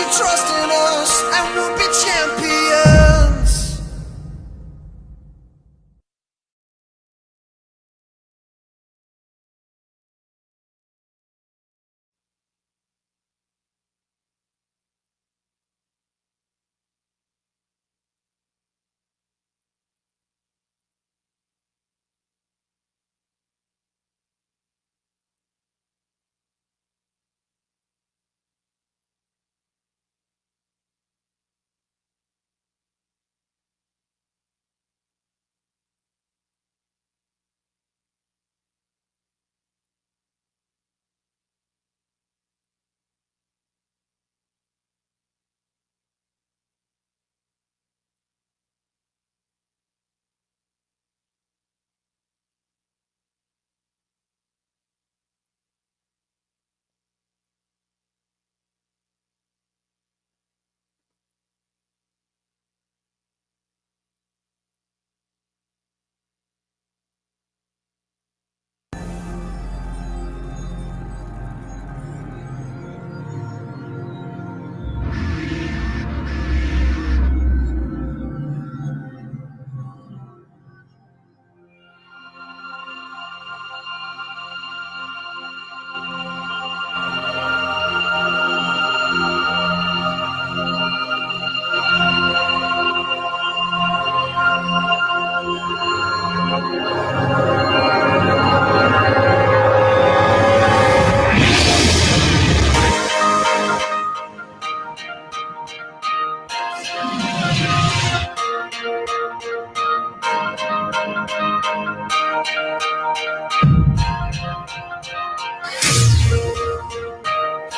your trust in us and we'll be champions.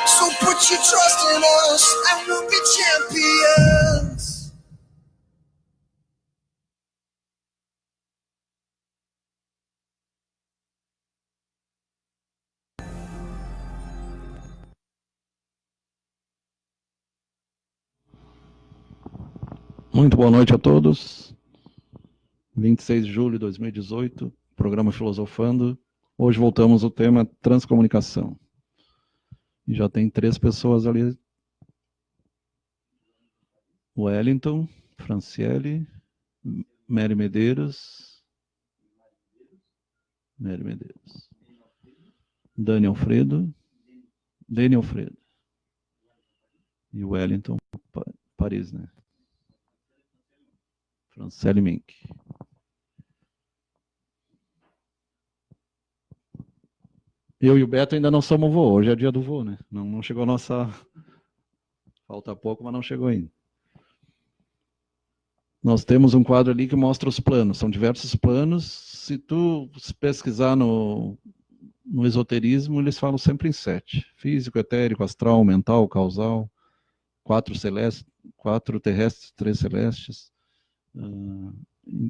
So put your trust in us and we'll be champions. Muito boa noite a todos. 26 de julho de 2018, programa Filosofando. Hoje voltamos ao tema transcomunicação. E já tem 3 pessoas ali. Wellington, Franciele, Mary Medeiros, Dani Alfredo, e Wellington Paris, né? Franciele Mink. Eu e o Beto ainda não somos vô, hoje é dia do vô, né? Não chegou a nossa... Falta pouco, mas não chegou ainda. Nós temos um quadro ali que mostra os planos, são diversos planos. Se tu pesquisar no esoterismo, eles falam sempre em 7. Físico, etérico, astral, mental, causal, 4 celestes, 4 terrestres, 3 celestes.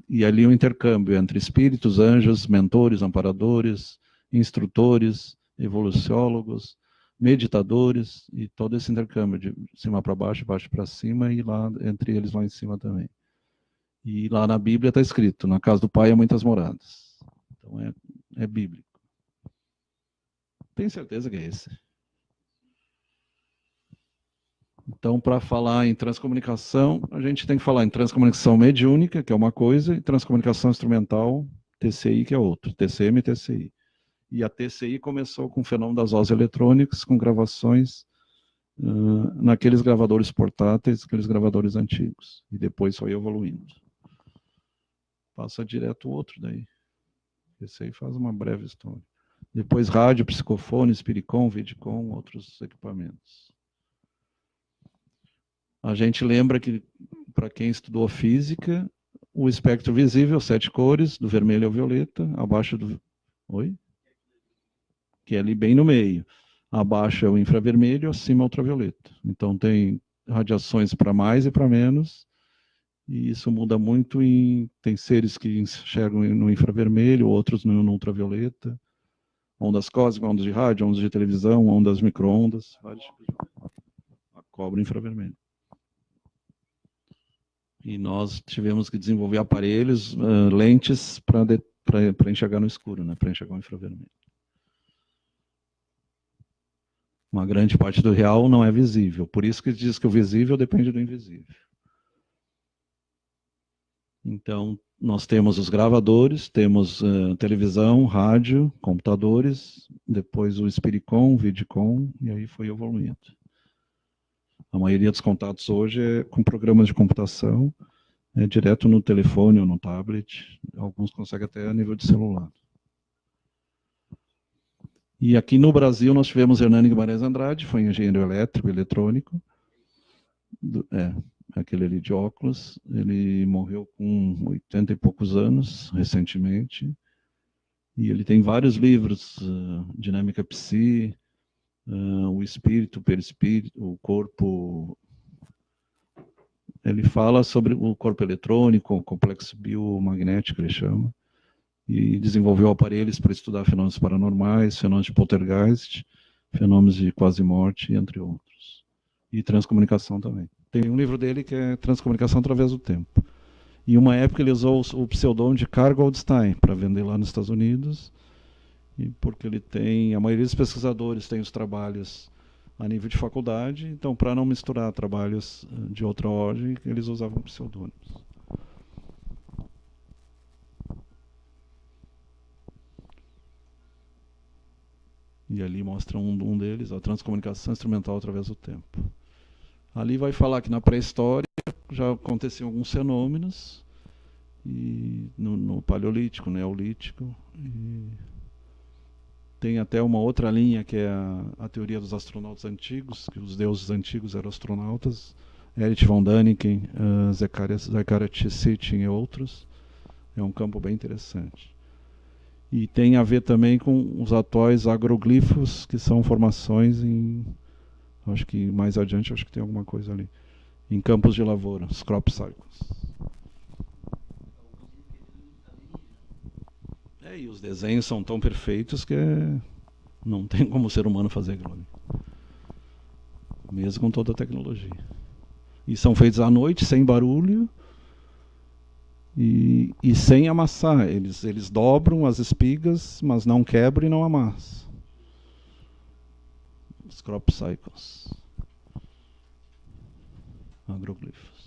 E ali um intercâmbio entre espíritos, anjos, mentores, amparadores, instrutores, evoluciólogos, meditadores, e todo esse intercâmbio de cima para baixo, baixo para cima, e lá entre eles lá em cima também. E lá na Bíblia está escrito, na casa do Pai há muitas moradas. Então é bíblico. Tenho certeza que é esse. Então, para falar em transcomunicação, a gente tem que falar em transcomunicação mediúnica, que é uma coisa, e transcomunicação instrumental, TCI, que é outra. TCM e TCI. E a TCI começou com o fenômeno das vozes eletrônicas, com gravações naqueles gravadores portáteis, aqueles gravadores antigos. E depois foi evoluindo. Passa direto o outro daí. Esse aí faz uma breve história. Depois rádio, psicofone, Spiricom, Vidicom, outros equipamentos. A gente lembra que, para quem estudou física, o espectro visível, 7 cores, do vermelho ao violeta, abaixo do... Oi? Que é ali bem no meio. Abaixo é o infravermelho, acima é o ultravioleta. Então tem radiações para mais e para menos, e isso muda muito, e tem seres que enxergam no infravermelho, outros no ultravioleta, ondas cósmicas, ondas de rádio, ondas de televisão, ondas micro-ondas, vários tipos de... A cobra infravermelho. E nós tivemos que desenvolver aparelhos, lentes, para enxergar no escuro, né? Para enxergar o infravermelho. Uma grande parte do real não é visível. Por isso que diz que o visível depende do invisível. Então, nós temos os gravadores, temos televisão, rádio, computadores, depois o Spiricom, o Vidicom, e aí foi evoluindo. A maioria dos contatos hoje é com programas de computação, direto no telefone ou no tablet, alguns conseguem até a nível de celular. E aqui no Brasil nós tivemos Hernani Guimarães Andrade, foi engenheiro elétrico, eletrônico, aquele ali de óculos, ele morreu com 80 e poucos anos, recentemente, e ele tem vários livros, Dinâmica Psi, o espírito, o perispírito, o corpo. Ele fala sobre o corpo eletrônico, o complexo biomagnético, ele chama, e desenvolveu aparelhos para estudar fenômenos paranormais, fenômenos de poltergeist, fenômenos de quase-morte, entre outros. E transcomunicação também. Tem um livro dele que é Transcomunicação através do Tempo. Em uma época ele usou o pseudônimo de Carl Goldstein para vender lá nos Estados Unidos, e porque ele tem, a maioria dos pesquisadores tem os trabalhos a nível de faculdade, então para não misturar trabalhos de outra ordem, eles usavam pseudônimos. E ali mostra um deles, a transcomunicação instrumental através do tempo. Ali vai falar que na pré-história já aconteciam alguns fenômenos, e no Paleolítico, Neolítico, e tem até uma outra linha que é a teoria dos astronautas antigos, que os deuses antigos eram astronautas, Erich von Däniken, Zecharia Sitchin e outros. É um campo bem interessante. E tem a ver também com os atuais agroglifos, que são formações em... Acho que mais adiante acho que tem alguma coisa ali. Em campos de lavoura, os crop cycles. E os desenhos são tão perfeitos que não tem como o ser humano fazer aquilo ali. Mesmo com toda a tecnologia. E são feitos à noite, sem barulho e sem amassar. Eles dobram as espigas, mas não quebram e não amassam. Os crop cycles. Agroglifos.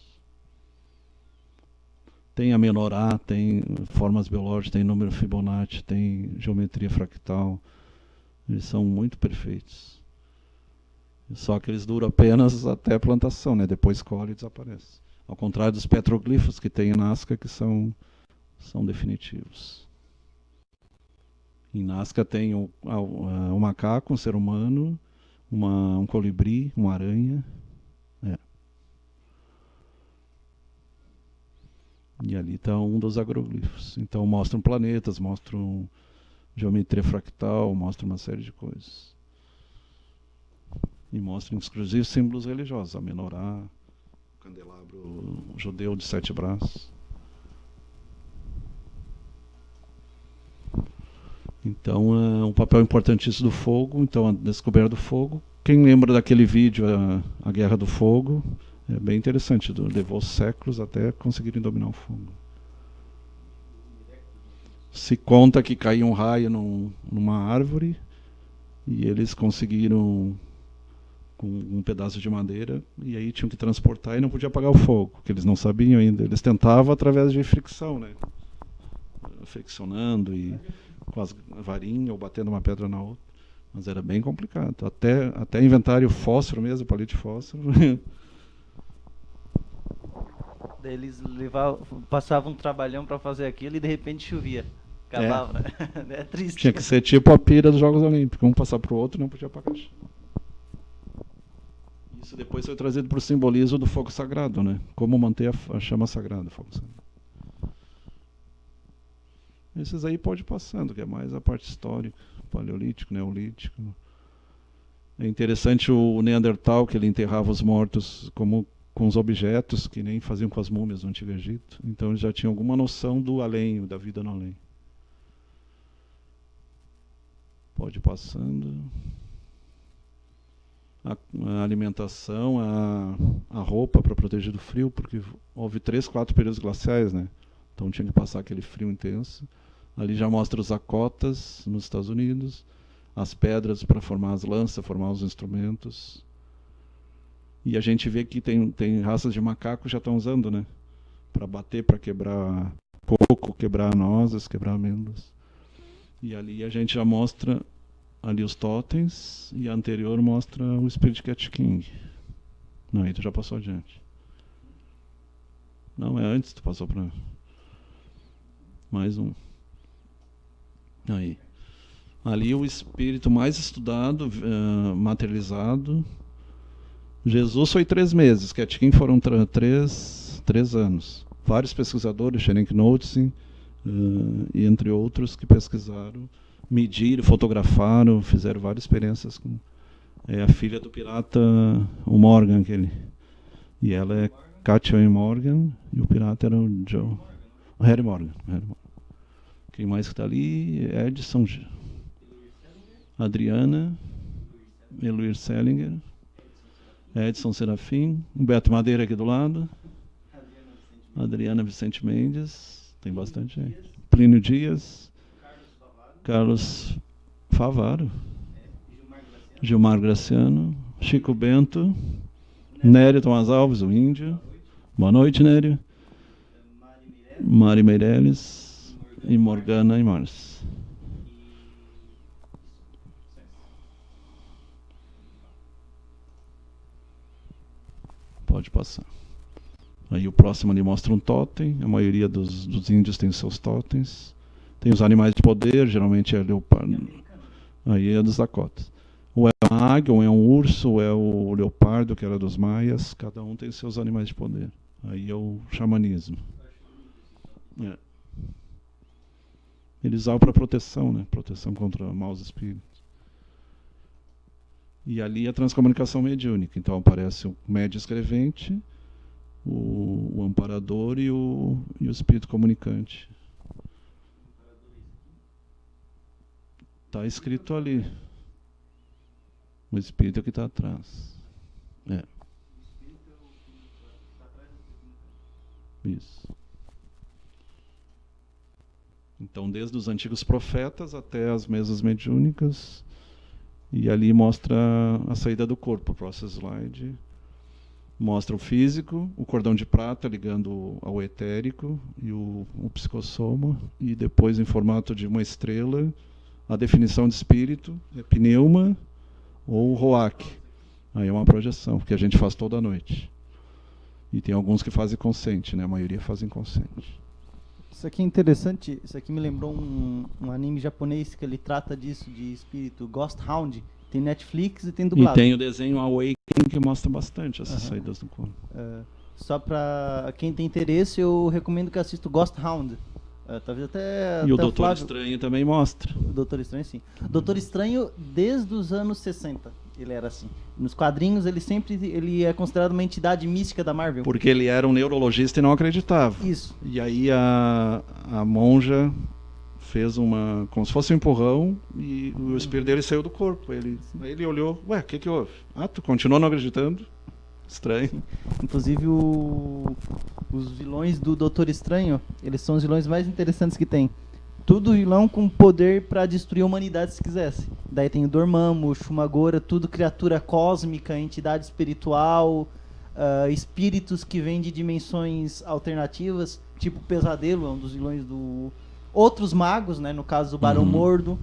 Tem a menorá, tem formas biológicas, tem número Fibonacci, tem geometria fractal. Eles são muito perfeitos. Só que eles duram apenas até a plantação, né? Depois colhe e desaparece. Ao contrário dos petroglifos que tem em Nazca, que são definitivos. Em Nazca tem o macaco, um ser humano, um colibri, uma aranha. E ali está um dos agroglifos. Então mostram planetas, mostram geometria fractal, mostram uma série de coisas. E mostram inclusive símbolos religiosos, a menorá, o candelabro judeu de 7 braços. Então é um papel importantíssimo do fogo, então a descoberta do fogo. Quem lembra daquele vídeo, a Guerra do Fogo, é bem interessante, levou séculos até conseguirem dominar o fogo. Se conta que caiu um raio numa árvore e eles conseguiram com um pedaço de madeira e aí tinham que transportar e não podia apagar o fogo, porque eles não sabiam ainda. Eles tentavam através de fricção, né? Friccionando e com as varinhas ou batendo uma pedra na outra. Mas era bem complicado. Até inventarem o fósforo mesmo, palito de fósforo. Eles passavam um trabalhão para fazer aquilo e de repente chovia. Acabava, né? É triste. Tinha que ser tipo a pira dos Jogos Olímpicos. Um passar para o outro e não podia apagar. Isso depois foi trazido para o simbolismo do fogo sagrado, né? Como manter a chama sagrada, o fogo sagrado. Esses aí pode ir passando, que é mais a parte histórica, paleolítico, neolítico. É interessante o Neandertal, que ele enterrava os mortos como com os objetos, que nem faziam com as múmias do Antigo Egito. Então eles já tinham alguma noção do além, da vida no além. Pode ir passando. A alimentação, a roupa para proteger do frio, porque houve 3, 4 períodos glaciais, né? Então tinha que passar aquele frio intenso. Ali já mostra os Dakotas nos Estados Unidos, as pedras para formar as lanças, formar os instrumentos. E a gente vê que tem raças de macaco que já estão usando, né? Para bater, para quebrar coco, quebrar nozes, quebrar amêndoas. E ali a gente já mostra ali os totens, e a anterior mostra o Spirit Cat King. Não, aí tu já passou adiante. Não, é antes, tu passou para mais um. Aí. Ali o espírito mais estudado, materializado. Jesus foi 3 meses, Cat King foram 3 anos. Vários pesquisadores, Sherenk Notzin, e entre outros, que pesquisaram, mediram, fotografaram, fizeram várias experiências com a filha do pirata, o Morgan, aquele. E ela é Katja Morgan, e o pirata era o Joe. Harry Morgan. Quem mais que está ali? Edson, Adriana, Eluir Selinger, Edson Serafim, Beto Madeira aqui do lado, Adriana Vicente Mendes, tem bastante gente. Plínio Dias, Carlos Favaro, Gilmar Graciano, Chico Bento, Nério Tomás Alves, o índio. Boa noite, Nério. Mari Meirelles e Morgana Imars. Pode passar. Aí o próximo ali mostra um totem. A maioria dos índios tem seus totens. Tem os animais de poder, geralmente é leopardo. Aí é dos Dakotas. Ou é uma águia, ou é um urso, ou é o leopardo, que era dos maias. Cada um tem seus animais de poder. Aí é o xamanismo. É. Eles usavam para proteção, né? Proteção contra maus espíritos. E ali a transcomunicação mediúnica. Então aparece o médio escrevente, o amparador e o espírito comunicante. Está escrito ali. O espírito é que está atrás. É. Isso. Então, desde os antigos profetas até as mesas mediúnicas. E ali mostra a saída do corpo. O próximo slide mostra o físico, o cordão de prata ligando ao etérico e o psicossoma. E depois, em formato de uma estrela, a definição de espírito é pneuma ou roak. Aí é uma projeção, que a gente faz toda noite. E tem alguns que fazem consciente, né? A maioria faz inconsciente. Isso aqui é interessante, isso aqui me lembrou um anime japonês que ele trata disso, de espírito, Ghost Hound. Tem Netflix e tem dublado. E tem o desenho Awakening que mostra bastante essas saídas do corpo. Só para quem tem interesse, eu recomendo que assista o Ghost Hound. Talvez até E o até Doutor Flávio... Estranho também mostra. O Doutor Estranho, sim. O Doutor Estranho, desde os anos 60, ele era assim. Nos quadrinhos, ele é considerado uma entidade mística da Marvel. Porque ele era um neurologista e não acreditava. Isso. E aí a monja fez como se fosse um empurrão e o espírito dele saiu do corpo. Aí ele olhou, ué, o que houve? Ah, tu continuou não acreditando? Estranho. Sim. Inclusive, os vilões do Doutor Estranho, eles são os vilões mais interessantes que tem. Tudo vilão com poder para destruir a humanidade se quisesse. Daí tem o Dormammu, o Shumagora, tudo criatura cósmica, entidade espiritual, espíritos que vêm de dimensões alternativas, tipo Pesadelo, é um dos vilões do... Outros magos, né, no caso do Barão Mordo.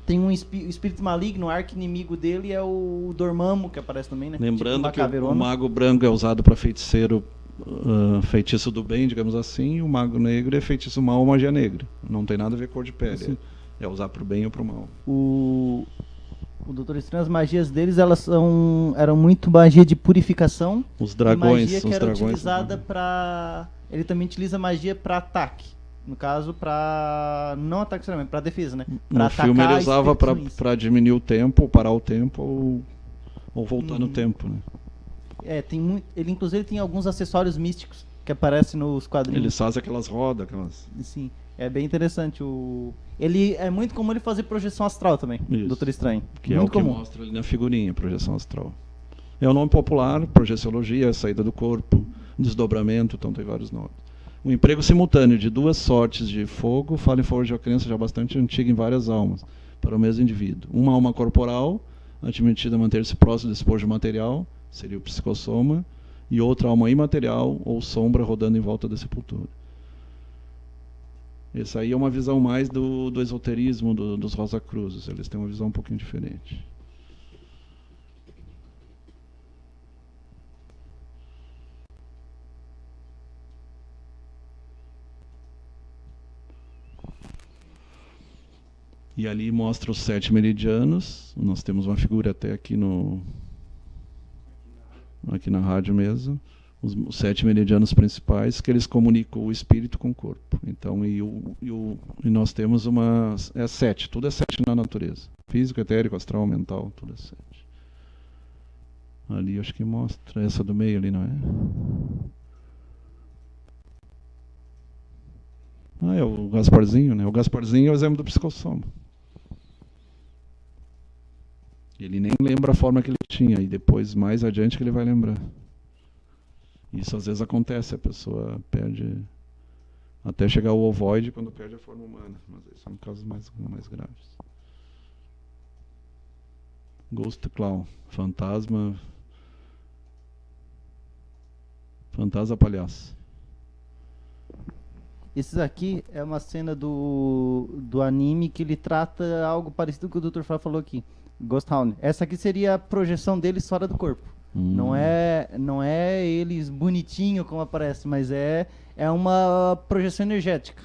Tem um espírito maligno, o arqui-inimigo dele é o Dormammu, que aparece também, né? Lembrando tipo que o mago branco é usado para feiticeiro, feitiço do bem, digamos assim, e o mago negro é feitiço mal ou magia negra. Não tem nada a ver com cor de pele. Sim. É usar para o bem ou para o mal. O Doutor Estranho, as magias deles, eram muito magia de purificação. Os dragões. E magia que era utilizada para... Ele também utiliza magia para ataque. No caso, para não ataque, mas para defesa, né? Pra no filme ele usava para diminuir o tempo, ou parar o tempo, ou voltar no tempo, né? Tem ele inclusive tem alguns acessórios místicos que aparecem nos quadrinhos. Eles fazem aquelas rodas, Sim, é bem interessante. Ele é muito comum ele fazer projeção astral também, Doutor Estranho. Que muito é o comum. Que mostra ali na figurinha, projeção astral. É o nome popular, projeciologia, saída do corpo, desdobramento, então tem vários nomes. O emprego simultâneo de duas sortes de fogo fala em favor de uma crença já bastante antiga em várias almas, para o mesmo indivíduo. Uma alma corporal, admitida a manter-se próximo do despojo material, seria o psicossoma, e outra alma imaterial, ou sombra, rodando em volta da sepultura. Essa aí é uma visão mais do esoterismo dos Rosacruzes. Eles têm uma visão um pouquinho diferente. E ali mostra os 7 meridianos. Nós temos uma figura até aqui na rádio mesmo. Os 7 meridianos principais, que eles comunicam o espírito com o corpo. Então, e nós temos 7, tudo é 7 na natureza. Físico, etérico, astral, mental, tudo é 7. Ali acho que mostra essa do meio ali, não é? É o Gasparzinho, né? O Gasparzinho é o exemplo do psicossoma. Ele nem lembra a forma que ele tinha, e depois, mais adiante, que ele vai lembrar. Isso às vezes acontece, a pessoa perde até chegar ao ovoide quando perde a forma humana, mas esses são casos mais graves. Ghost Clown, fantasma palhaço. Esses aqui é uma cena do anime que ele trata algo parecido com o que o Dr. Flávio falou aqui. Ghost Hound. Essa aqui seria a projeção deles fora do corpo. Não é eles bonitinho como aparece, mas é uma projeção energética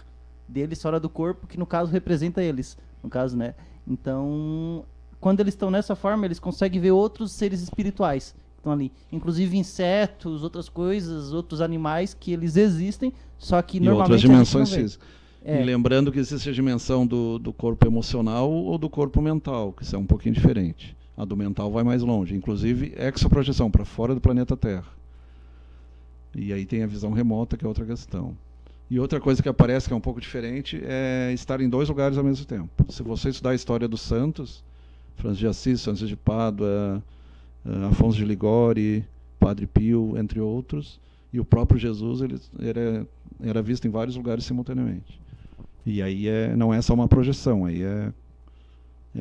deles fora do corpo, que no caso representa eles, no caso, né? Então, quando eles estão nessa forma, eles conseguem ver outros seres espirituais que estão ali, inclusive insetos, outras coisas, outros animais que eles existem, só que normalmente outras dimensões a gente não vê. físicas. E lembrando que existe a dimensão do corpo emocional ou do corpo mental, que isso é um pouquinho diferente. A do mental vai mais longe, inclusive exoprojeção, para fora do planeta Terra. E aí tem a visão remota, que é outra questão. E outra coisa que aparece, que é um pouco diferente, é estar em 2 lugares ao mesmo tempo. Se você estudar a história dos santos, Francisco de Assis, Francisco de Pádua, Afonso de Ligori, Padre Pio, entre outros, e o próprio Jesus, ele era visto em vários lugares simultaneamente. E aí não é só uma projeção, aí é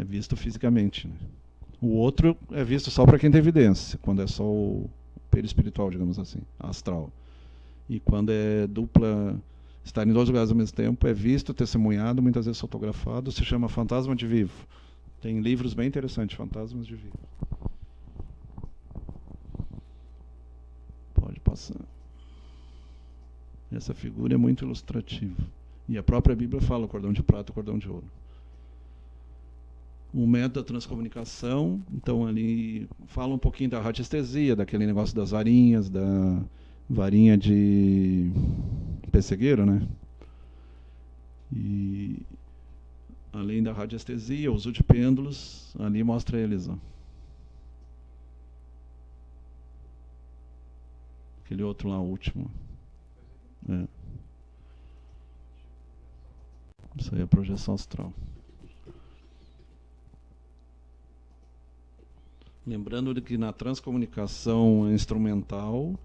visto fisicamente, né? O outro é visto só para quem tem evidência, quando é só o perispiritual, digamos assim, astral. E quando é dupla, estar em 2 lugares ao mesmo tempo, é visto, testemunhado, muitas vezes fotografado, se chama fantasma de vivo. Tem livros bem interessantes, fantasmas de vivo. Pode passar. Essa figura é muito ilustrativa. E a própria Bíblia fala o cordão de prata e o cordão de ouro. O método da transcomunicação, então ali fala um pouquinho da radiestesia, daquele negócio das varinhas, da varinha de pessegueiro, né? E além da radiestesia, o uso de pêndulos, ali mostra eles, ó. Aquele outro lá, o último. Isso aí é a projeção astral. Lembrando que na transcomunicação instrumental,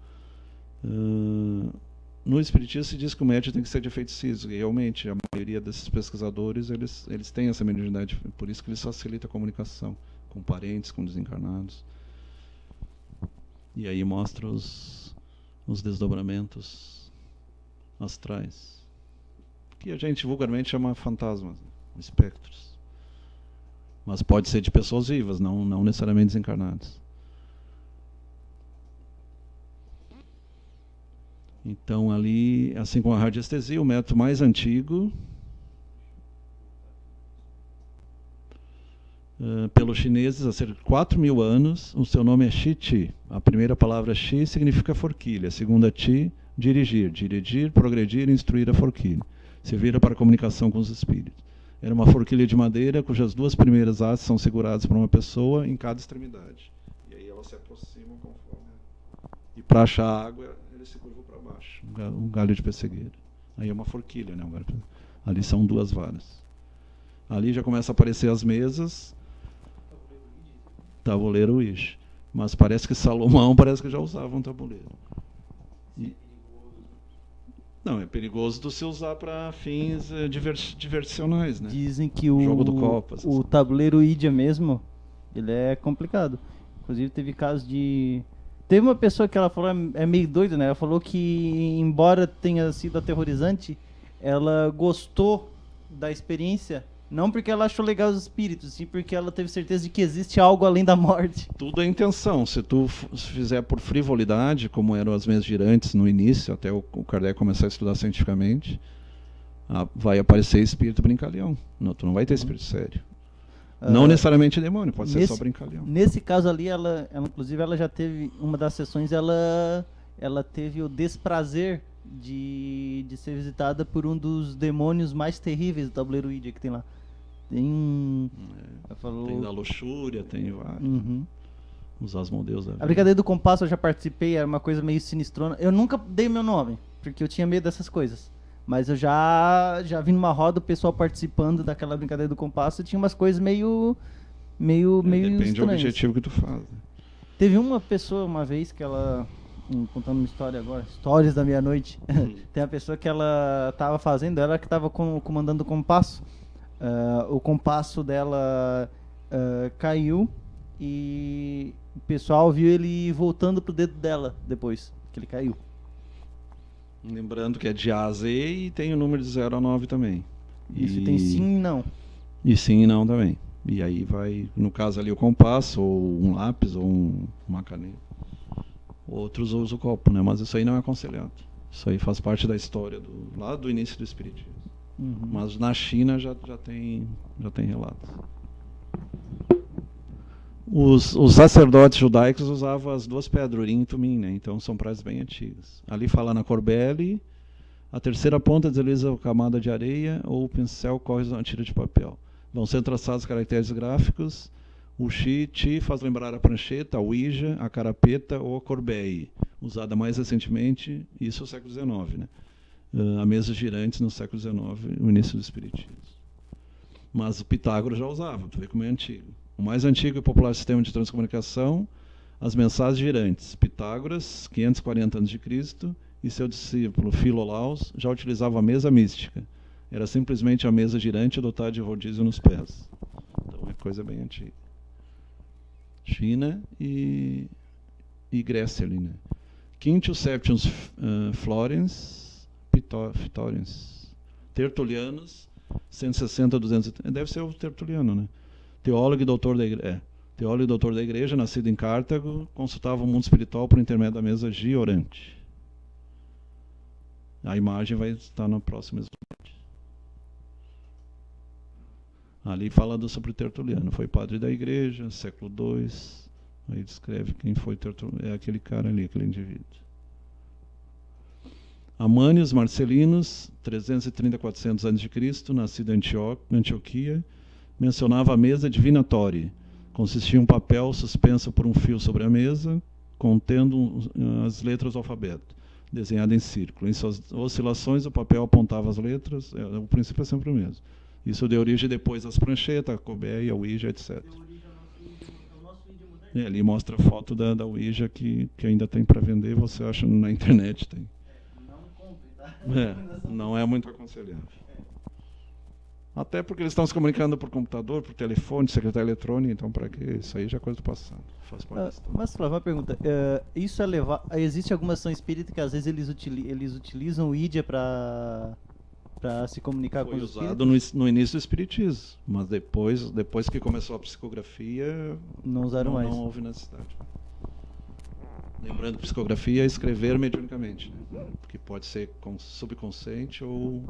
no Espiritismo se diz que o médium tem que ser de efeito físico, e realmente a maioria desses pesquisadores eles têm essa mediunidade, por isso que eles facilitam a comunicação com parentes, com desencarnados. E aí mostra os desdobramentos astrais, que a gente vulgarmente chama fantasmas, espectros. Mas pode ser de pessoas vivas, não necessariamente desencarnadas. Então ali, assim como a radiestesia, o método mais antigo, pelos chineses há cerca de 4.000 anos, o seu nome é Shi Chi. A primeira palavra Shi significa forquilha, a segunda Chi, dirigir, progredir e instruir a forquilha. Servira para a comunicação com os espíritos. Era uma forquilha de madeira cujas 2 primeiras hastes são seguradas por uma pessoa em cada extremidade. E aí elas se aproximam conforme. E para achar a água, eles se curvam para baixo. Um galho de pessegueiro. Aí é uma forquilha, né? Ali são 2 varas. Ali já começa a aparecer as mesas. Tabuleiro Ouija. Mas parece que Salomão já usava um tabuleiro. Não, é perigoso tu se usar para fins diversionais, né? Dizem que Jogo do Copa, essas o tabuleiro Idia mesmo, ele é complicado. Inclusive teve casos de... Teve uma pessoa que ela falou, é meio doido, né? Ela falou que, embora tenha sido aterrorizante, ela gostou da experiência, não porque ela achou legal os espíritos, sim porque ela teve certeza de que existe algo além da morte. Tudo é intenção. Se tu fizer por frivolidade, como eram as mesas girantes no início, até o Kardec começar a estudar cientificamente, vai aparecer espírito brincalhão. Não, tu não vai ter espírito sério. Não necessariamente demônio, pode ser só brincalhão. Nesse caso ali, ela inclusive ela já teve, uma das sessões, ela teve o desprazer de ser visitada por um dos demônios mais terríveis do tabuleiro Idia que tem lá. Tem ela falou... Tem da luxúria, tem vários. Uhum. Os Asmodeus da vida. A brincadeira do compasso eu já participei, era uma coisa meio sinistrona. Eu nunca dei meu nome, porque eu tinha medo dessas coisas. Mas eu já vi numa roda o pessoal participando daquela brincadeira do compasso e tinha umas coisas meio Depende estranhas. do objetivo que tu faz. Né? Teve uma pessoa uma vez que ela... contando uma história agora, histórias da meia-noite. Tem uma pessoa que ela estava fazendo, ela que estava comandando o compasso. O compasso dela caiu e o pessoal viu ele voltando pro dedo dela depois que ele caiu. Lembrando que é de A a Z e tem o número de 0 a 9 também. Isso tem sim e não. E sim e não também. E aí vai, no caso ali, o compasso, ou um lápis, ou uma caneta. Outros usam o copo, né? Mas isso aí não é aconselhado. Isso aí faz parte da história lá do início do espiritismo. Uhum. Mas na China já tem relatos. Os sacerdotes judaicos usavam as duas pedras, Urim e Tumim, né? Então são praias bem antigas. Ali fala na Corbeli, a terceira ponta desliza a camada de areia ou o pincel corre uma tira de papel. Vão ser traçados caracteres gráficos. O Ti faz lembrar a prancheta, a Ouija, a carapeta ou a Corbei, usada mais recentemente, isso no século XIX, né? A mesa girantes no século XIX, o início do espiritismo. Mas o Pitágoras já usava, tu vê como é antigo. O mais antigo e popular sistema de transcomunicação, as mensagens girantes. Pitágoras, 540 a.C., e seu discípulo Filolaus já utilizava a mesa mística. Era simplesmente a mesa girante dotada de rodízio nos pés. Então é coisa bem antiga. China e Grécia ali, né? Quintius Septimus Florens Pitorians. Tertulianos, 160 a 230. Deve ser o Tertuliano, né? Teólogo e doutor da igreja. Teólogo e doutor da igreja, nascido em Cartago, consultava o mundo espiritual por intermédio da mesa giorante. A imagem vai estar no próximo slide. Ali fala sobre o Tertuliano. Foi padre da igreja, século II. Aí descreve quem foi Tertuliano. É aquele cara ali, aquele indivíduo. Amânios Marcelinos, 330 a 400 a.C., nascido em Antioquia, mencionava a mesa divinatória. Consistia em um papel suspenso por um fio sobre a mesa, contendo as letras do alfabeto, desenhado em círculo. Em suas oscilações, o papel apontava as letras, o princípio é sempre o mesmo. Isso deu origem depois às pranchetas, a Corbei, a Ouija, etc. Ali mostra a foto da Ouija que ainda tem para vender, você acha na internet. Tem. Não compre, tá? Não é muito aconselhável. Até porque eles estão se comunicando por computador, por telefone, secretária eletrônica, então para que isso aí já é coisa do passado. Faz parte da história. Mas, Flávio, uma pergunta. Isso é levar... Existe alguma ação espírita que às vezes eles utilizam o Idia para se comunicar com os espíritos? Foi usado no início do espiritismo, mas depois que começou a psicografia, não usaram mais. Não houve necessidade. Lembrando que psicografia é escrever mediunicamente, né? Porque pode ser subconsciente ou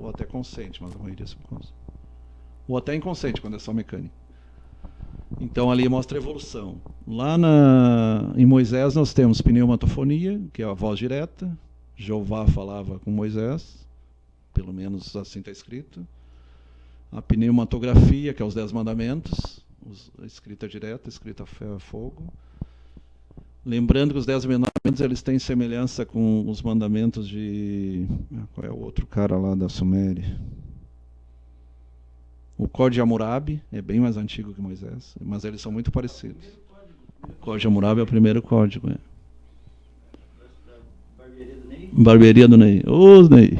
até consciente, mas a maioria é subconsciente. Ou até inconsciente, quando é só mecânica. Então ali mostra a evolução. Lá em Moisés nós temos pneumatofonia, que é a voz direta. Jeová falava com Moisés, pelo menos assim está escrito. A pneumatografia, que é os 10 mandamentos, a escrita direta, escrita a ferro e fogo. Lembrando que os 10 mandamentos eles têm semelhança com os mandamentos de... Qual é o outro cara lá da Suméria? O Código de Hammurabi é bem mais antigo que Moisés, mas eles são muito parecidos. O Código de Hammurabi é o primeiro código. Barbearia do Ney. Ô, Ney.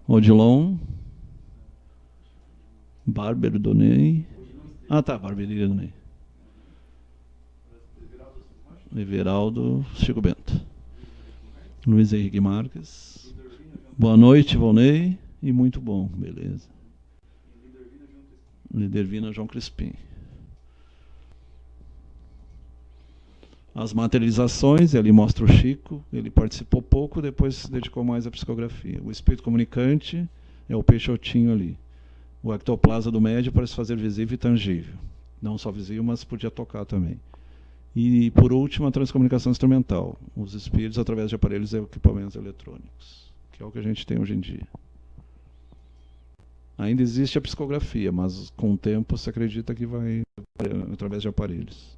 Odilon. Barber do Ney. Ah, tá. Barbearia do Ney. Everaldo. Chico Bento. Luiz Henrique Marques. Boa noite, Volney. E muito bom. Beleza. Lidervina João Crispim. As materializações, ali mostra o Chico, ele participou pouco, depois se dedicou mais à psicografia. O espírito comunicante é o Peixotinho ali. O ectoplasma do médio para se fazer visível e tangível. Não só visível, mas podia tocar também. E, por último, a transcomunicação instrumental. Os espíritos através de aparelhos e equipamentos eletrônicos, que é o que a gente tem hoje em dia. Ainda existe a psicografia, mas com o tempo se acredita que vai através de aparelhos.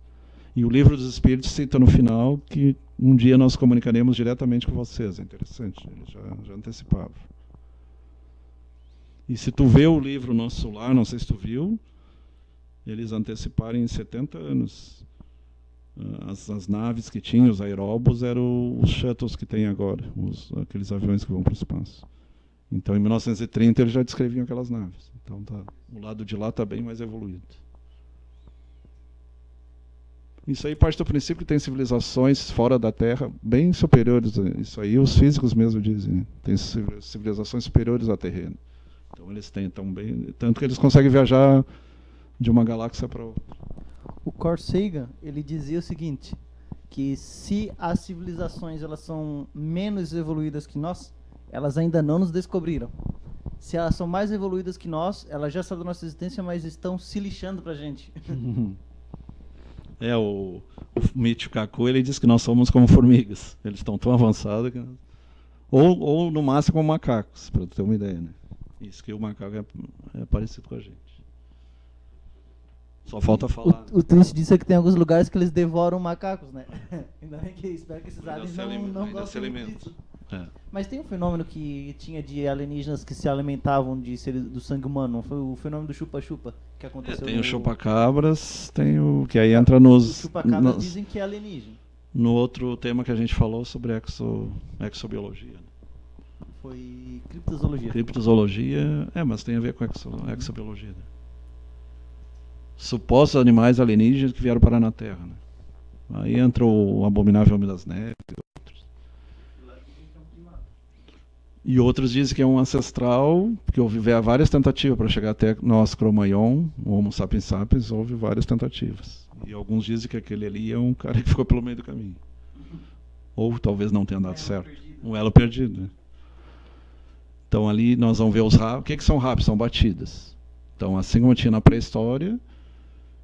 E o Livro dos Espíritos cita no final que um dia nós comunicaremos diretamente com vocês. É interessante, ele já antecipava. E se tu vê o livro Nosso Lar, não sei se tu viu, eles anteciparam em 70 anos. As naves que tinham, os aeróbos, eram os shuttles que tem agora, aqueles aviões que vão para o espaço. Então, em 1930, eles já descreviam aquelas naves. Então, o lado de lá está bem mais evoluído. Isso aí parte do princípio que tem civilizações fora da Terra bem superiores. Isso aí os físicos mesmo dizem. Né? Tem civilizações superiores à Terreno. Então eles têm tão bem, tanto que eles conseguem viajar de uma galáxia para outra. O Carl Sagan, ele dizia o seguinte, que se as civilizações elas são menos evoluídas que nós, elas ainda não nos descobriram. Se elas são mais evoluídas que nós, elas já sabem da nossa existência, mas estão se lixando pra gente. O Michio Kaku, ele diz que nós somos como formigas. Eles estão tão avançados que... Ou no máximo como macacos, para ter uma ideia, né? Isso que o macaco é parecido com a gente. Só falta falar. O triste disso é que tem alguns lugares que eles devoram macacos, né? Ainda bem que espero que esses aliens não gostem disso. É. Mas tem um fenômeno que tinha de alienígenas que se alimentavam do sangue humano, não foi o fenômeno do chupa-chupa que aconteceu? Tem o chupa-cabras, tem o que aí entra nos... Os chupa-cabras dizem que é alienígena. No outro tema que a gente falou sobre exobiologia. Foi criptozoologia. Criptozoologia, mas tem a ver com exobiologia. Né? Supostos animais alienígenas que vieram parar na Terra. Né? Aí entra o abominável Homem das Neves. E outros dizem que é um ancestral, porque houve várias tentativas para chegar até nós, Cro-Magnon, o Homo sapiens sapiens, houve várias tentativas. E alguns dizem que aquele ali é um cara que ficou pelo meio do caminho. Ou talvez não tenha dado certo. Um elo perdido. Né? Então ali nós vamos ver os rapos. O que são rapos? São batidas. Então, assim como tinha na pré-história,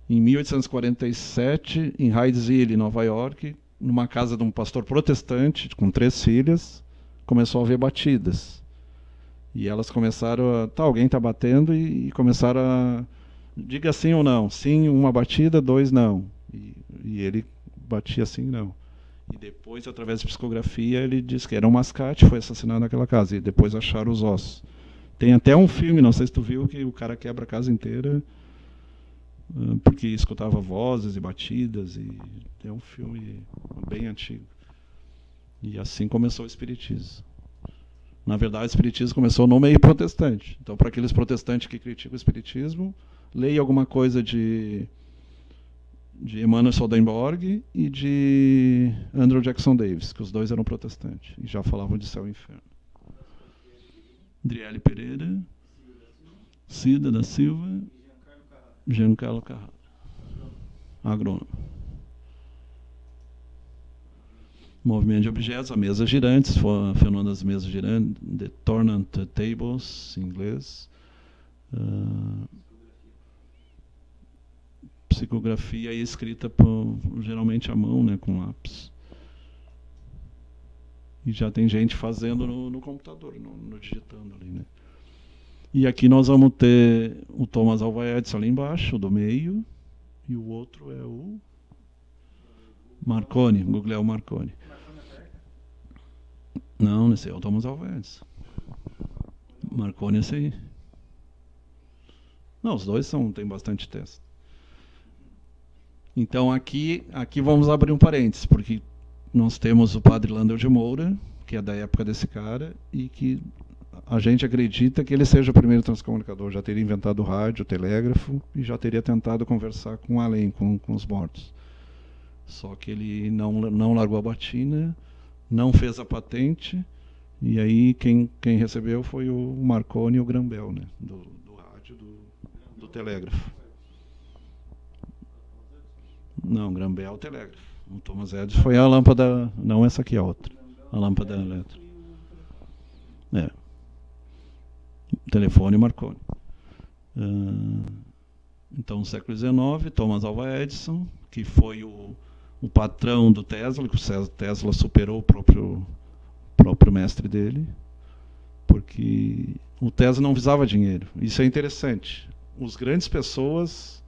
em 1847, em Hydesville, Nova York, numa casa de um pastor protestante, com 3 filhas, começou a haver batidas. E elas começaram a... alguém está batendo e começaram a... Diga sim ou não. Sim, uma batida, 2 não. E ele batia sim, não. E depois, através de psicografia, ele disse que era um mascate, foi assassinado naquela casa. E depois acharam os ossos. Tem até um filme, não sei se tu viu, que o cara quebra a casa inteira porque escutava vozes e batidas. E é um filme bem antigo. E assim começou o espiritismo. Na verdade, o espiritismo começou no meio protestante. Então, para aqueles protestantes que criticam o espiritismo, leia alguma coisa de Emanuel Swedenborg e de Andrew Jackson Davis, que os dois eram protestantes e já falavam de céu e inferno. Adriele Pereira, Cida da Silva, Giancarlo Carrara, agrônomo. Movimento de objetos, a mesa girantes, fenômeno das mesas girantes, the Tornant Tables, em inglês. Psicografia escrita geralmente à mão, né, com lápis. E já tem gente fazendo no computador, no digitando ali, né. E aqui nós vamos ter o Thomas Alva Edison ali embaixo, o do meio, e o outro é o Marconi, Guglielmo Marconi. Não, esse é o Thomas Alva Edison. Marconi é esse aí. Não, os dois tem bastante teste. Então aqui vamos abrir um parênteses, porque nós temos o padre Landel de Moura, que é da época desse cara, e que a gente acredita que ele seja o primeiro transcomunicador. Já teria inventado o rádio, o telégrafo, e já teria tentado conversar com o além, com os mortos. Só que ele não largou a batina, não fez a patente, e aí quem recebeu foi o Marconi e o Graham-Bell, né? Do rádio, do telégrafo. Não, Graham-Bell é o telégrafo. O Thomas Edison foi a lâmpada, não essa aqui, a outra. A lâmpada elétrica. Telefone Marconi. Então, no século XIX, Thomas Alva Edison, que foi o patrão do Tesla, que o Tesla superou o próprio mestre dele, porque o Tesla não visava dinheiro. Isso é interessante. As grandes pessoas,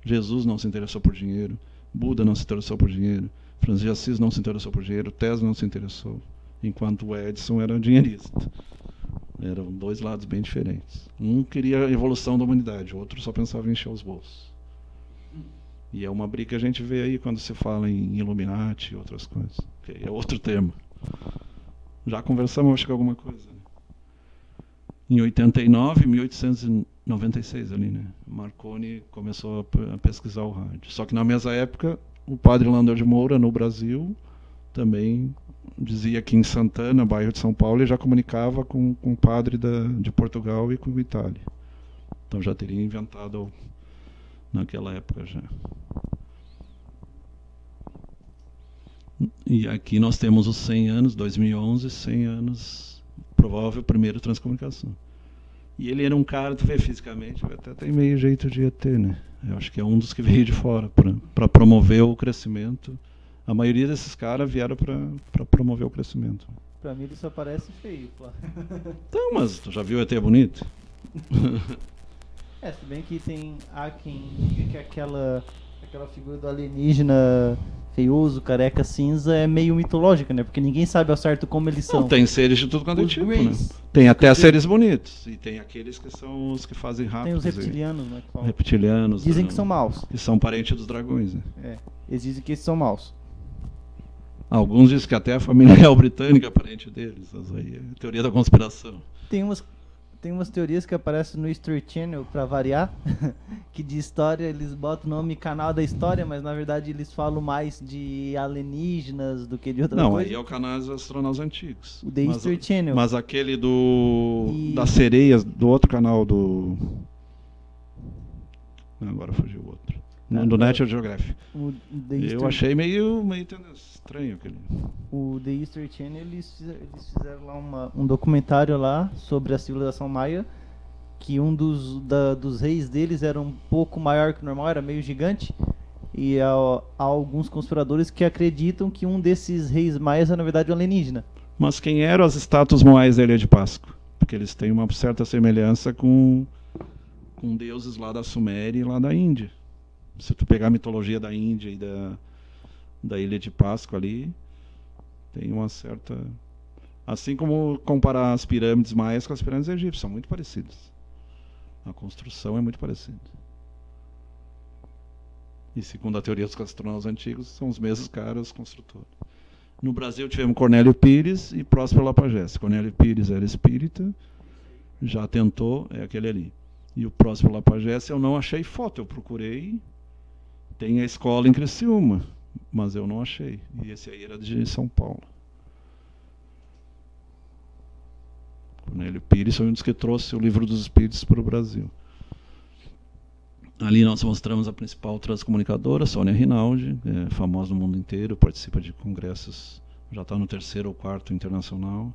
Jesus não se interessou por dinheiro, Buda não se interessou por dinheiro, Francisco de Assis não se interessou por dinheiro, Tesla não se interessou, enquanto o Edison era dinheirista. Eram dois lados bem diferentes. Um queria a evolução da humanidade, o outro só pensava em encher os bolsos. E é uma briga que a gente vê aí quando se fala em Illuminati e outras coisas. Que é outro tema. Já conversamos, acho que alguma coisa. Em 89, 1896 ali, né? Marconi começou a pesquisar o rádio. Só que na mesma época, o padre Landel de Moura, no Brasil, também dizia que em Santana, bairro de São Paulo, ele já comunicava com o padre de Portugal e com o Itália. Então já teria inventado naquela época já. E aqui nós temos os 100 anos, 2011, 100 anos, provável primeiro transcomunicação. E ele era um cara, tu vê fisicamente, até tem meio jeito de ET, né? Eu acho que é um dos que veio de fora para promover o crescimento. A maioria desses caras vieram para promover o crescimento. Pra mim ele só parece feio, pô. Então, mas tu já viu ET bonito? Se bem que há quem diga que aquela figura do alienígena feioso, careca, cinza é meio mitológica, né? Porque ninguém sabe ao certo como eles são. Não, tem seres de tudo quanto é Os tipo, Greys. né? Tem até seres bonitos. E tem aqueles que são os que fazem rápido. Tem os reptilianos, né? Que falam. Reptilianos. Dizem que são maus. Que são parentes dos dragões, né? Eles dizem que esses são maus. Alguns dizem que até a família real britânica é parente deles. Mas aí é teoria da conspiração. Tem umas teorias que aparecem no History Channel, pra variar, que de história eles botam o nome canal da história, mas na verdade eles falam mais de alienígenas do que de outra coisa. Não, aí é o canal dos astronautas antigos. O The History Channel. Mas aquele das sereias, do outro canal do... Agora fugiu o outro. Do National Geographic. Eu achei meio estranho aquele. O The History Channel, eles fizeram lá um documentário lá sobre a civilização maia, que um dos reis deles era um pouco maior que o normal, era meio gigante, e há alguns conspiradores que acreditam que um desses reis maias é na verdade um alienígena. Mas quem eram as estátuas moais da Ilha de Páscoa? Porque eles têm uma certa semelhança com deuses lá da Suméria e lá da Índia. Se tu pegar a mitologia da Índia e da Ilha de Páscoa ali, tem uma certa... Assim como comparar as pirâmides maias com as pirâmides egípcias, são muito parecidas. A construção é muito parecida. E segundo a teoria dos astronautas antigos, são os mesmos caras construtores. No Brasil tivemos Cornélio Pires e Próspero Lapagesse. Cornélio Pires era espírita, já tentou, é aquele ali. E o Próspero Lapagesse eu não achei foto, eu procurei... Tem a escola em Criciúma, mas eu não achei. E esse aí era de São Paulo. Cornélio Pires foi um dos que trouxe o Livro dos Espíritos para o Brasil. Ali nós mostramos a principal transcomunicadora, Sônia Rinaldi, famosa no mundo inteiro, participa de congressos, já está no 3º ou 4º internacional,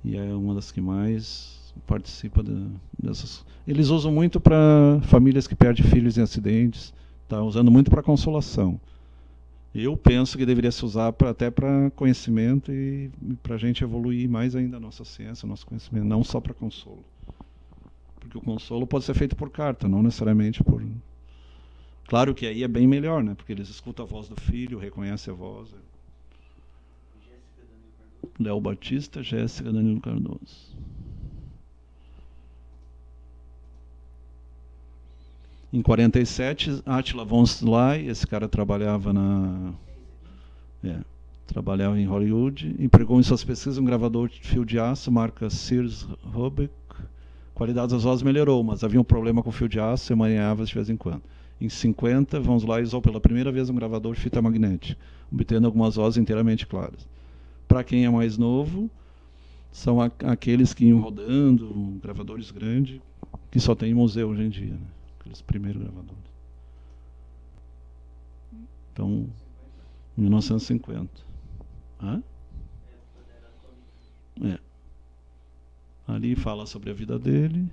e é uma das que mais participa dessas. Eles usam muito para famílias que perdem filhos em acidentes. Está usando muito para consolação. Eu penso que deveria se usar até para conhecimento e para a gente evoluir mais ainda a nossa ciência, o nosso conhecimento, não só para consolo. Porque o consolo pode ser feito por carta, não necessariamente por... Claro que aí é bem melhor, né? Porque eles escutam a voz do filho, reconhecem a voz. Léo Batista, Jéssica Danilo Cardoso. Em 47, Attila von Szilai, esse cara trabalhava trabalhava em Hollywood, empregou em suas pesquisas um gravador de fio de aço, marca Sears Roebuck. A qualidade das vozes melhorou, mas havia um problema com o fio de aço e emaranhava de vez em quando. Em 50, vamos lá, usou pela primeira vez um gravador de fita magnética, obtendo algumas vozes inteiramente claras. Para quem é mais novo, são aqueles que iam rodando, gravadores grandes, que só tem em museu hoje em dia, né? Aqueles primeiros gravadores. Então, 1950. Hã? É. Ali fala sobre a vida dele.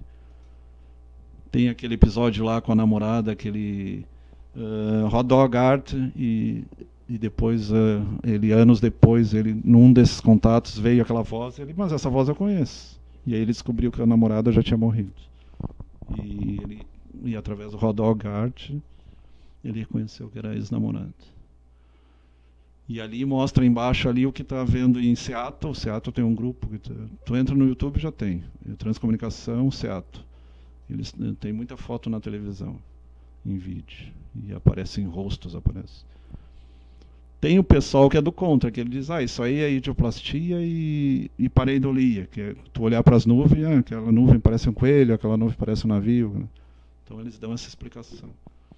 Tem aquele episódio lá com a namorada, aquele Hot Dog Art, e depois, ele, anos depois, ele, num desses contatos, veio aquela voz, mas essa voz eu conheço. E aí ele descobriu que a namorada já tinha morrido. E através do Hot Dog Art, ele reconheceu que era ex-namorado. E ali mostra embaixo ali o que está vendo em Seattle. Seattle tem um grupo, que tu entra no YouTube e já tem. Transcomunicação, Seattle. Eles têm muita foto na televisão, em vídeo. E aparecem rostos, aparece. Tem o pessoal que é do contra, que ele diz, isso aí é idioplastia e pareidolia, que é tu olhar para as nuvens, aquela nuvem parece um coelho, aquela nuvem parece um navio. Né? Então eles dão essa explicação.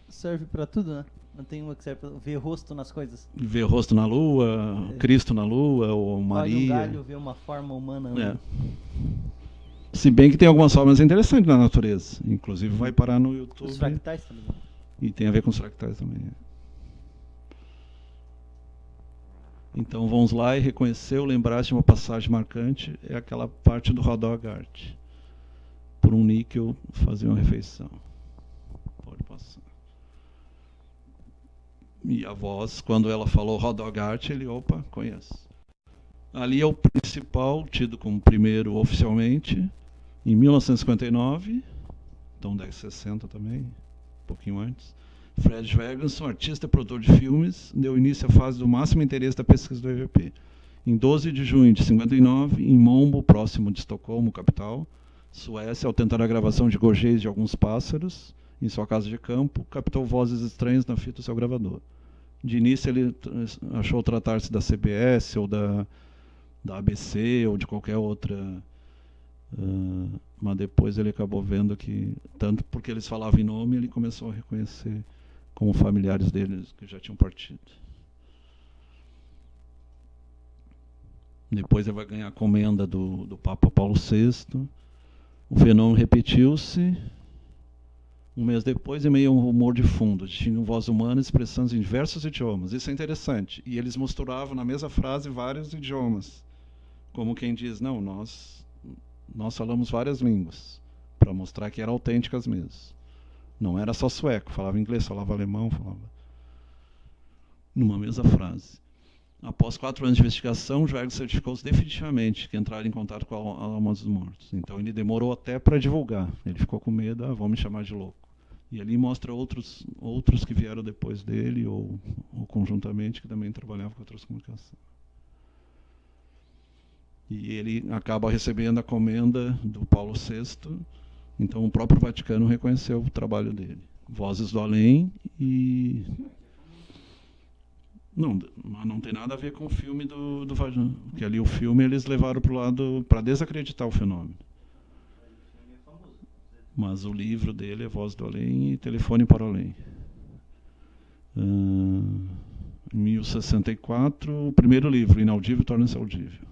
Serve para tudo, né? Não tem uma que serve para ver rosto nas coisas. Ver rosto na lua, Cristo na lua, ou Maria. Olha um galho, ver uma forma humana. Se bem que tem algumas formas interessantes na natureza. Inclusive vai parar no YouTube. Os fractais também. E tem a ver com os fractais também. Então vamos lá e reconheceu, lembrar-se de uma passagem marcante, é aquela parte do Hot Dog Art. Por um níquel fazia uma refeição. Pode passar. E a voz, quando ela falou Hot Dog Art, ele, conhece. Ali é o principal, tido como primeiro oficialmente, em 1959, então 1060 também, um pouquinho antes. Fred Ferguson, artista e produtor de filmes, deu início à fase do máximo interesse da pesquisa do EVP. Em 12 de junho de 59, em Mombo, próximo de Estocolmo, capital, Suécia, ao tentar a gravação de gorjeios de alguns pássaros, em sua casa de campo, captou vozes estranhas na fita do seu gravador. De início ele achou tratar-se da CBS ou da ABC ou de qualquer outra, mas depois ele acabou vendo que, tanto porque eles falavam em nome, ele começou a reconhecer como familiares deles que já tinham partido. Depois ele vai ganhar a comenda do Papa Paulo VI. O fenômeno repetiu-se. Um mês depois, em meio a um rumor de fundo, tinham voz humana expressando em diversos idiomas. Isso é interessante. E eles misturavam na mesma frase vários idiomas. Como quem diz, não, nós falamos várias línguas, para mostrar que eram autênticas mesmo. Não era só sueco, falava inglês, falava alemão, falava numa mesma frase. Após 4 anos de investigação, Joerg certificou-se definitivamente que entraram em contato com a alma dos mortos. Então ele demorou até para divulgar. Ele ficou com medo, vão me chamar de louco. E ali mostra outros que vieram depois dele, ou conjuntamente, que também trabalhavam com a transcomunicação. E ele acaba recebendo a comenda do Paulo VI, então o próprio Vaticano reconheceu o trabalho dele. Vozes do Além e... Não tem nada a ver com o filme do Vaticano, porque ali o filme eles levaram para o lado, para desacreditar o fenômeno. Mas o livro dele é Voz do Além e Telefone para o Além. Em 1064, o primeiro livro, Inaudível torna-se audível.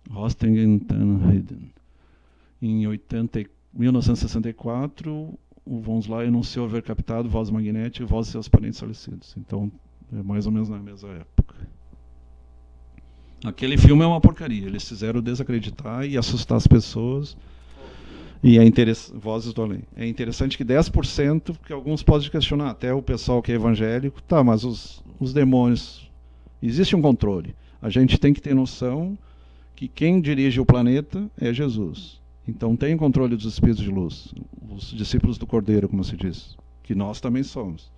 Rostingen ten Heiden. Em 1964, o von Szlay anunciou haver captado voz magnética e voz de seus parentes falecidos. Então, é mais ou menos na mesma época. Aquele filme é uma porcaria. Eles fizeram desacreditar e assustar as pessoas. E Vozes do Além. É interessante que 10%, porque alguns podem questionar, até o pessoal que é evangélico, mas os demônios, existe um controle. A gente tem que ter noção que quem dirige o planeta é Jesus. Então tem o controle dos espíritos de luz, os discípulos do Cordeiro, como se diz, que nós também somos.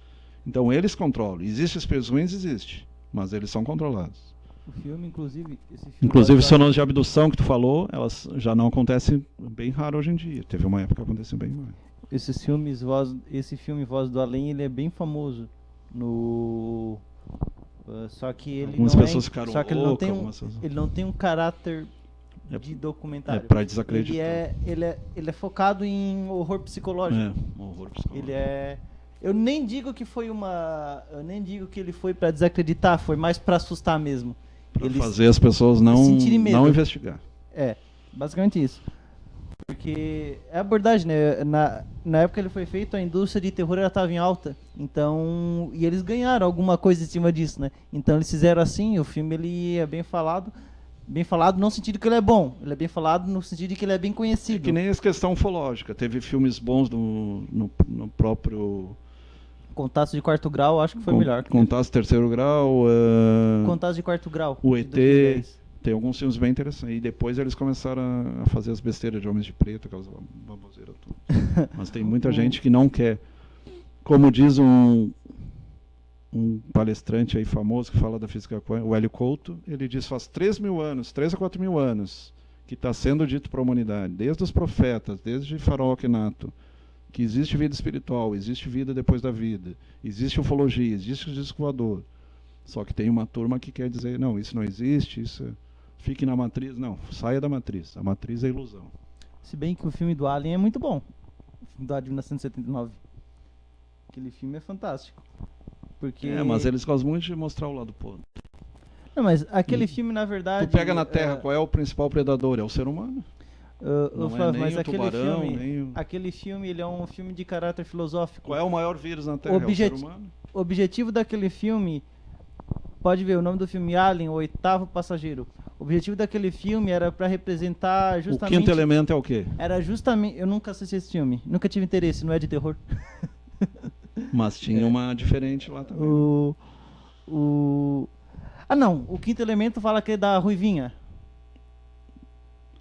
Então eles controlam. Existem espíritos ruins? Existe, mas eles são controlados. O filme, inclusive... Inclusive, os fenômenos de abdução que tu falou, elas já não acontecem, bem raro hoje em dia. Teve uma época que aconteceu bem mais. Esse filme Voz do Além, ele é bem famoso Só que ele Algumas não pessoas ficaram só que ele não loucas, tem algumas pessoas- ele não tem um caráter É- de É documentário. para desacreditar. Ele é focado em horror psicológico. Um horror psicológico. Ele é. Eu nem digo que ele foi pra desacreditar, foi mais pra assustar mesmo. Pra Eles fazer as pessoas não sentirem medo. investigar. É, basicamente isso. Porque é a abordagem, né? Na época que ele foi feito, a indústria de terror ela estava em alta. Então, e eles ganharam alguma coisa em cima disso, né? Então eles fizeram assim, o filme ele é bem falado no sentido que ele é bom. Ele é bem falado no sentido de que ele é bem conhecido. Que nem essa questão ufológica. Teve filmes bons no próprio... Contatos de Quarto Grau, acho que foi melhor. Contatos de Terceiro Grau. Contatos de Quarto Grau. O de ET. 2010. Tem alguns filmes bem interessantes. E depois eles começaram a fazer as besteiras de Homens de Preto, aquelas baboseiras todas. Mas tem muita gente que não quer. Como diz um palestrante aí famoso que fala da física quântica, o Hélio Couto, ele diz faz 3 a 4 mil anos, que está sendo dito para a humanidade, desde os profetas, desde Faraó Akhenaton, que existe vida espiritual, existe vida depois da vida, existe ufologia, existe o disco voador. Só que tem uma turma que quer dizer, não, isso não existe, isso fique na matriz. Não, saia da matriz. A matriz é ilusão. Se bem que o filme do Alien é muito bom. O filme do Alien de 1979. Aquele filme é fantástico. Porque... mas eles gostam muito de mostrar o lado podre. Não, mas aquele filme, na verdade... Tu pega na Terra, qual é o principal predador? É o ser humano. Não Flávio, nem mas o aquele tubarão, filme, nem o... aquele filme ele é um filme de caráter filosófico. Qual é o maior vírus na Terra? É o ser humano? O objetivo daquele filme, pode ver, o nome do filme Alien, o Oitavo Passageiro. O objetivo daquele filme era para representar justamente... O quinto elemento é o quê? Era justamente... Eu nunca assisti esse filme, nunca tive interesse, não é de terror. Mas tinha uma diferente lá também. Ah não, o quinto elemento fala que é da Ruivinha.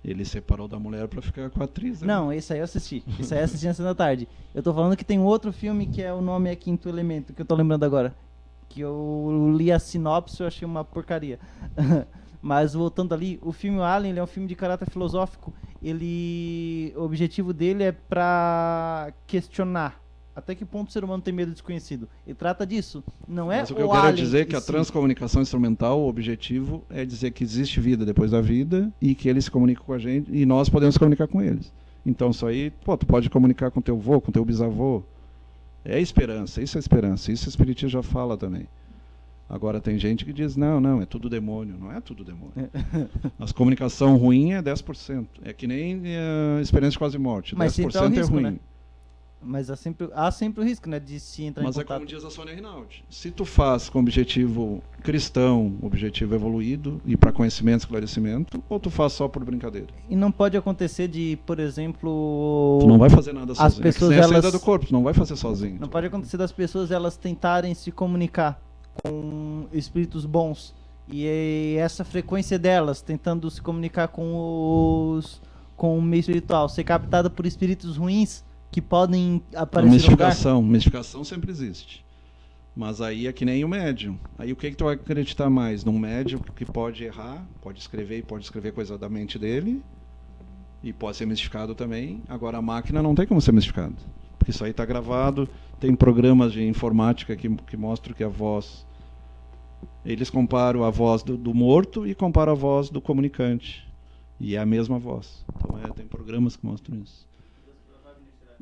Ele separou da mulher pra ficar com a atriz. Né? Não, esse aí eu assisti. Esse aí eu assisti na segunda tarde. Eu tô falando que tem um outro filme que é o nome é Quinto Elemento, que eu tô lembrando agora. Que eu li a sinopse e eu achei uma porcaria. Mas voltando ali, o filme Alien ele é um filme de caráter filosófico. O objetivo dele é pra questionar até que ponto o ser humano tem medo do desconhecido. Ele trata disso. Não é Mas o que eu quero Alien dizer é que em a si. transcomunicação instrumental, o objetivo é dizer que existe vida depois da vida e que eles se comunicam com a gente e nós podemos se comunicar com eles. Então isso aí, tu pode comunicar com teu avô, com teu bisavô. É esperança, isso é esperança. Isso o Espiritismo já fala também. Agora tem gente que diz, não, é tudo demônio. Não é tudo demônio. A comunicação ruim é 10%. É que nem experiência de quase morte. Mas 10% sempre há o risco, ruim. né? Mas há sempre o risco, né, de se entrar Mas em é contato. como diz a Sônia Rinaldi. Se tu faz com objetivo cristão, objetivo evoluído e para conhecimento e esclarecimento, ou tu faz só por brincadeira? E não pode acontecer de, por exemplo... Tu não vai fazer nada sozinho. pessoas, é que nem a elas- saída do corpo, tu não vai fazer sozinho. Não pode acontecer das pessoas elas tentarem se comunicar com espíritos bons. E essa frequência delas, tentando se comunicar com o meio espiritual, ser captada por espíritos ruins que podem A aparecer no lugar. mistificação sempre existe. Mas aí é que nem o médium. Aí o que tu vai acreditar mais? Num médium que pode errar, pode escrever coisa da mente dele e pode ser mistificado também. Agora a máquina não tem como ser mistificada. Porque isso aí está gravado, tem programas de informática que mostram que a voz... Eles comparam a voz do morto e comparam a voz do comunicante. E é a mesma voz. Então tem programas que mostram isso.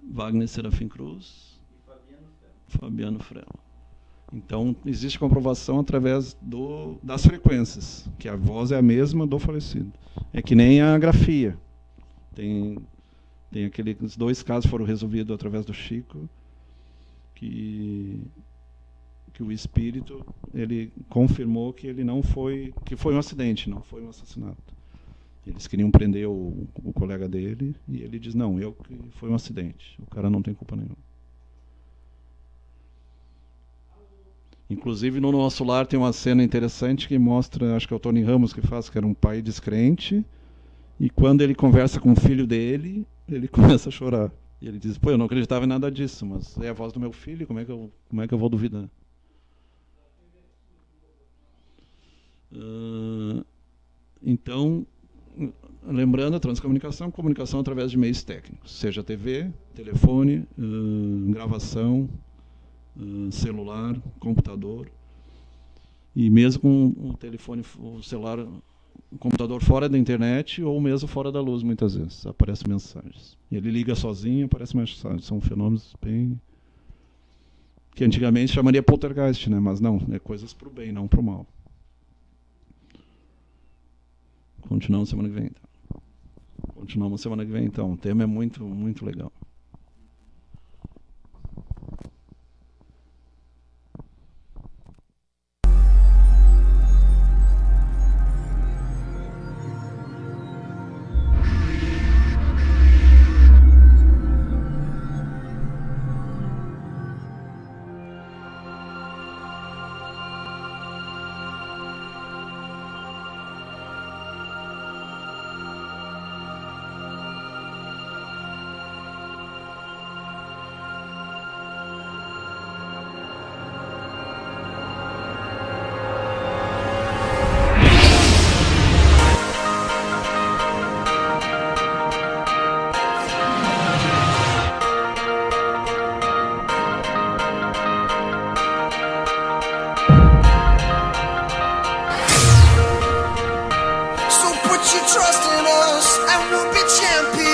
Wagner Serafim Cruz e Fabiano Frela. Então, existe comprovação através das frequências, que a voz é a mesma do falecido. É que nem a grafia. Tem aqueles 2 casos foram resolvidos através do Chico, que o espírito ele confirmou que ele não foi, que foi um acidente, não foi um assassinato. Eles queriam prender o colega dele e ele diz, não, foi um acidente. O cara não tem culpa nenhuma. Inclusive, no Nosso Lar tem uma cena interessante que mostra, acho que é o Tony Ramos que faz, que era um pai descrente, e quando ele conversa com o filho dele, ele começa a chorar. E ele diz, eu não acreditava em nada disso, mas é a voz do meu filho, como é que eu vou duvidar? Então... Lembrando, a transcomunicação, comunicação através de meios técnicos, seja TV, telefone, gravação, celular, computador. E mesmo com o telefone, o celular, o computador fora da internet ou mesmo fora da luz, muitas vezes, aparecem mensagens. Ele liga sozinho, aparecem mensagens. São fenômenos bem... que antigamente chamaria poltergeist, né? Mas não, é coisas para o bem, não para o mal. Continuamos semana que vem, então. Continuamos semana que vem, então. O tema é muito, muito legal. So put your trust in us and we'll be champions.